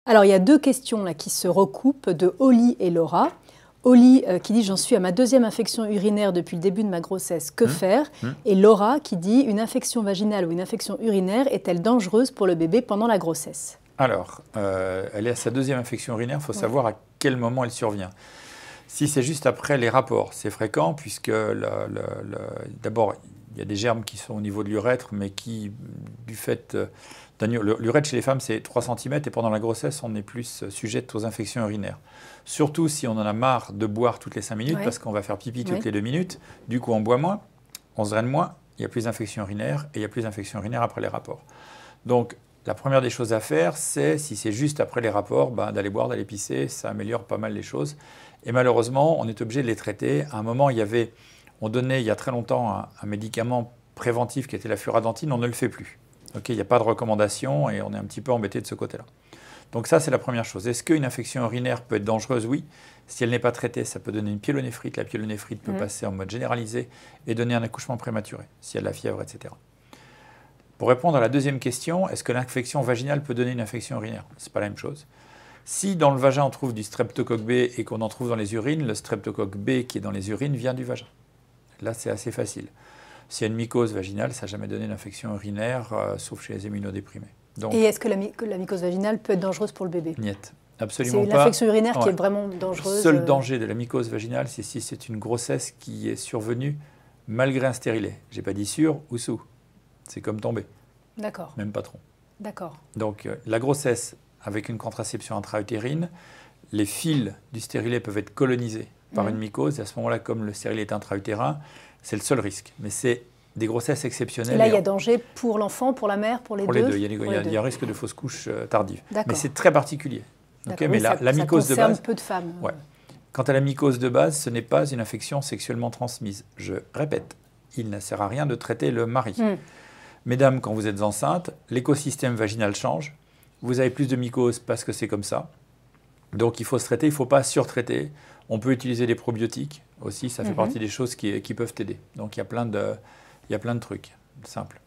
Alors, il y a deux questions là, qui se recoupent de Oli et Laura. Oli qui dit « J'en suis à ma deuxième infection urinaire depuis le début de ma grossesse, que faire ?» Et Laura qui dit « Une infection vaginale ou une infection urinaire est-elle dangereuse pour le bébé pendant la grossesse ?» Alors, elle est à sa deuxième infection urinaire, il faut savoir à quel moment elle survient. Si c'est juste après les rapports, c'est fréquent puisque d'abord, il y a des germes qui sont au niveau de l'urètre, mais qui, du fait l'urètre chez les femmes, c'est 3 cm et pendant la grossesse, on est plus sujette aux infections urinaires. Surtout si on en a marre de boire toutes les 5 minutes, parce qu'on va faire pipi toutes les 2 minutes. Du coup, on boit moins, on se draine moins, il y a plus d'infections urinaires et il y a plus d'infections urinaires après les rapports. Donc, la première des choses à faire, c'est, si c'est juste après les rapports, d'aller boire, d'aller pisser, ça améliore pas mal les choses. Et malheureusement, on est obligé de les traiter. À un moment, on donnait il y a très longtemps un médicament préventif qui était la furadentine, on ne le fait plus. Okay, il n'y a pas de recommandation et on est un petit peu embêté de ce côté-là. Donc ça, c'est la première chose. Est-ce qu'une infection urinaire peut être dangereuse? Oui. Si elle n'est pas traitée, ça peut donner une pyélonéphrite. La pyélonéphrite peut passer en mode généralisé et donner un accouchement prématuré, s'il y a de la fièvre, etc. Pour répondre à la deuxième question, est-ce que l'infection vaginale peut donner une infection urinaire? Ce n'est pas la même chose. Si dans le vagin, on trouve du streptocoque B et qu'on en trouve dans les urines, le streptocoque B qui est dans les urines vient du vagin. Là, c'est assez facile. S'il y a une mycose vaginale, ça n'a jamais donné d'infection urinaire, sauf chez les immunodéprimés. Donc, et est-ce que la mycose vaginale peut être dangereuse pour le bébé? Niet, absolument pas. C'est l'infection urinaire qui est vraiment dangereuse. Le seul danger de la mycose vaginale, c'est si c'est une grossesse qui est survenue malgré un stérilet. Je n'ai pas dit sur ou sous. C'est comme tomber. D'accord. Même pas trop. D'accord. Donc, la grossesse avec une contraception intra-utérine, les fils du stérilet peuvent être colonisés par une mycose. Et à ce moment-là, comme le stérilet est intra-utérin, c'est le seul risque. Mais c'est des grossesses exceptionnelles. Et là, il y a danger pour l'enfant, pour la mère, pour les deux? Pour les deux. Il y a un risque de fausse couche tardive. Mais c'est très particulier. Okay, mais oui, la mycose de base. Ça concerne peu de femmes. Ouais. Quant à la mycose de base, ce n'est pas une infection sexuellement transmise. Je répète, il ne sert à rien de traiter le mari. Mesdames, quand vous êtes enceinte, l'écosystème vaginal change. Vous avez plus de mycose parce que c'est comme ça. Donc il faut se traiter, il ne faut pas surtraiter. On peut utiliser des probiotiques aussi, ça fait partie des choses qui peuvent t'aider. Donc il y a plein de trucs simples.